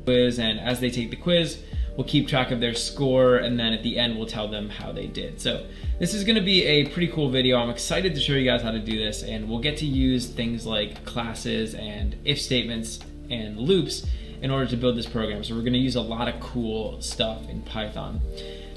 quiz, and as they take the quiz, we'll keep track of their score, and then at the end we'll tell them how they did. So this is gonna be a pretty cool video. I'm excited to show you guys how to do this, and we'll get to use things like classes and if statements and loops in order to build this program. So we're gonna use a lot of cool stuff in Python.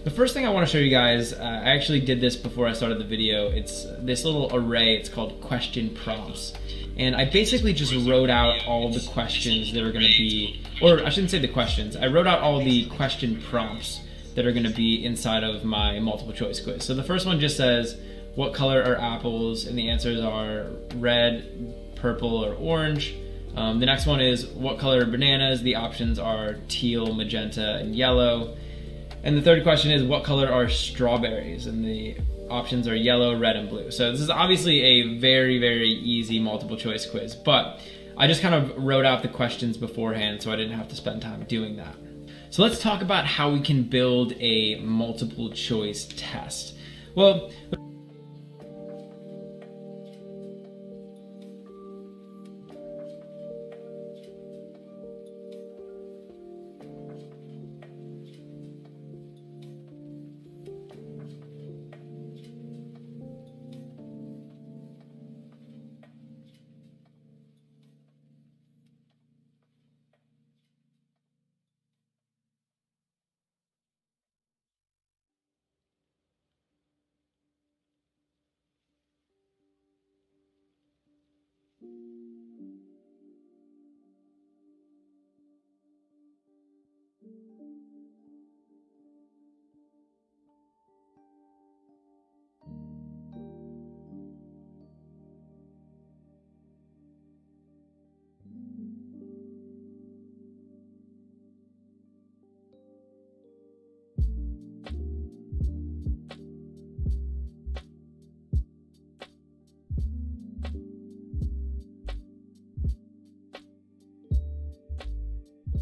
The first thing I wanna show you guys, I actually did this before I started the video. It's this little array, it's called question prompts. And I basically just wrote out all the questions that are gonna be, or I shouldn't say the questions, I wrote out all the question prompts that are gonna be inside of my multiple choice quiz. So the first one just says, what color are apples? And the answers are red, purple, or orange. The next one is, what color are bananas? The options are teal, magenta, and yellow. And the third question is, what color are strawberries? And the options are yellow, red, and blue. So this is obviously a very, very easy multiple choice quiz, but I just kind of wrote out the questions beforehand so I didn't have to spend time doing that. So let's talk about how we can build a multiple choice test. Well,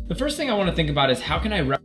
the first thing I want to think about is how can I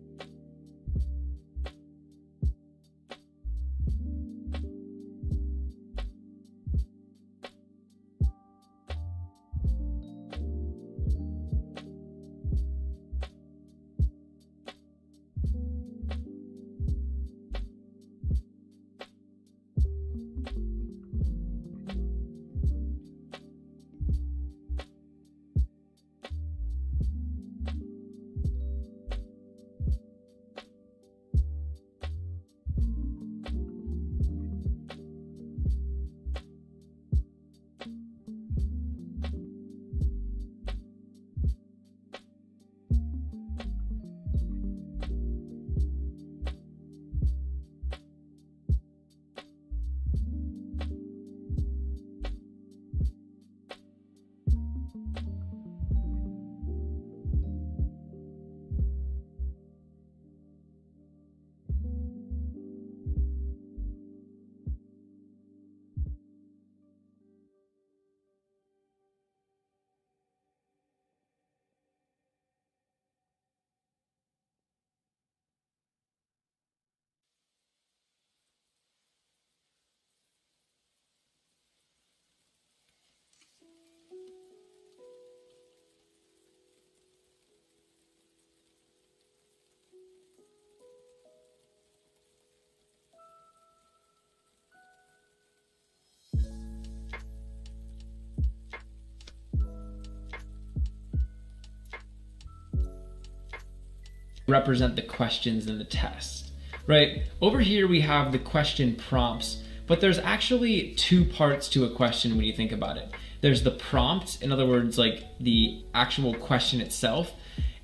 represent the questions in the test, right? Over here we have the question prompts, but there's actually two parts to a question when you think about it. There's the prompt, in other words, like the actual question itself,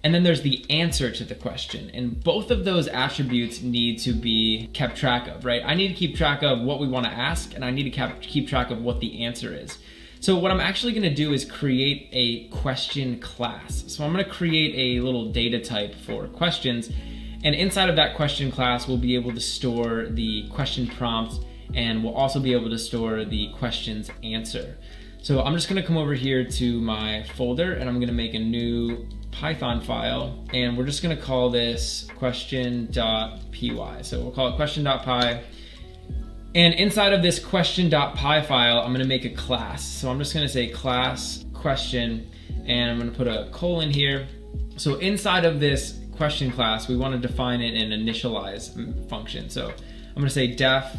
and then there's the answer to the question. And both of those attributes need to be kept track of, right? I need to keep track of what we want to ask, and I need to keep track of what the answer is. So what I'm actually gonna do is create a question class. So I'm gonna create a little data type for questions, and inside of that question class, we'll be able to store the question prompt, and we'll also be able to store the question's answer. So I'm just gonna come over here to my folder, and I'm gonna make a new Python file, and we're just gonna call this question.py. So we'll call it question.py. And inside of this question.py file, I'm gonna make a class. So I'm just gonna say class question, and I'm gonna put a colon here. So inside of this question class, we want to define it in an initialize function. So I'm going to say def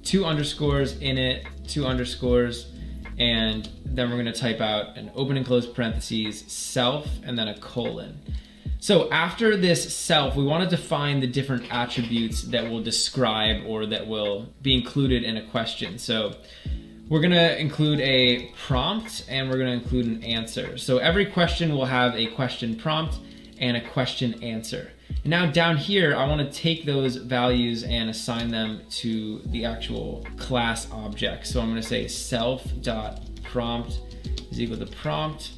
2 underscores init 2 underscores, and then we're going to type out an open and close parentheses self and then a colon. So after this self, we want to define the different attributes that will describe or that will be included in a question. So we're going to include a prompt and we're going to include an answer. So every question will have a question prompt and a question answer. And now down here, I want to take those values and assign them to the actual class object. So I'm going to say self.prompt is equal to prompt,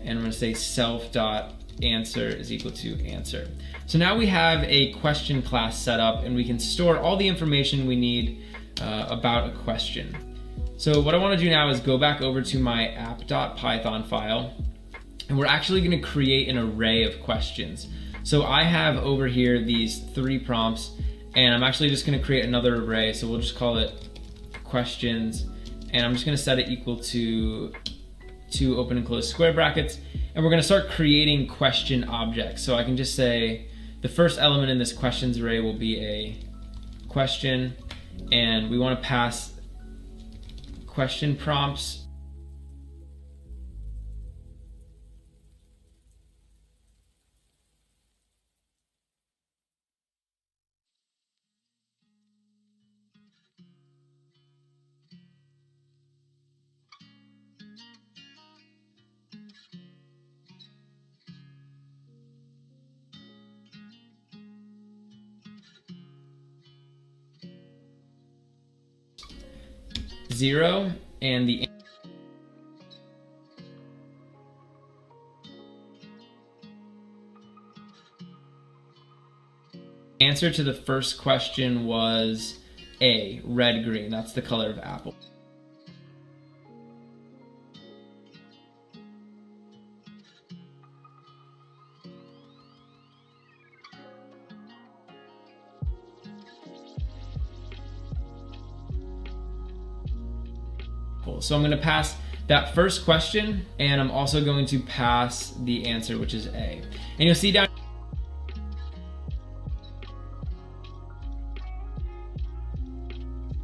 and I'm going to say self.answer is equal to answer. So now we have a question class set up, and we can store all the information we need about a question. So what I want to do now is go back over to my app.python file, and we're actually going to create an array of questions. So I have over here these 3 prompts, and I'm actually just going to create another array. So we'll just call it questions, and I'm just going to set it equal to 2 open and close square brackets, and we're going to start creating question objects. So I can just say the first element in this questions array will be a question, and we want to pass question prompts. Zero, and the answer to the first question was A, red, green. That's the color of apple. So I'm going to pass that first question, and I'm also going to pass the answer, which is A. And you'll see down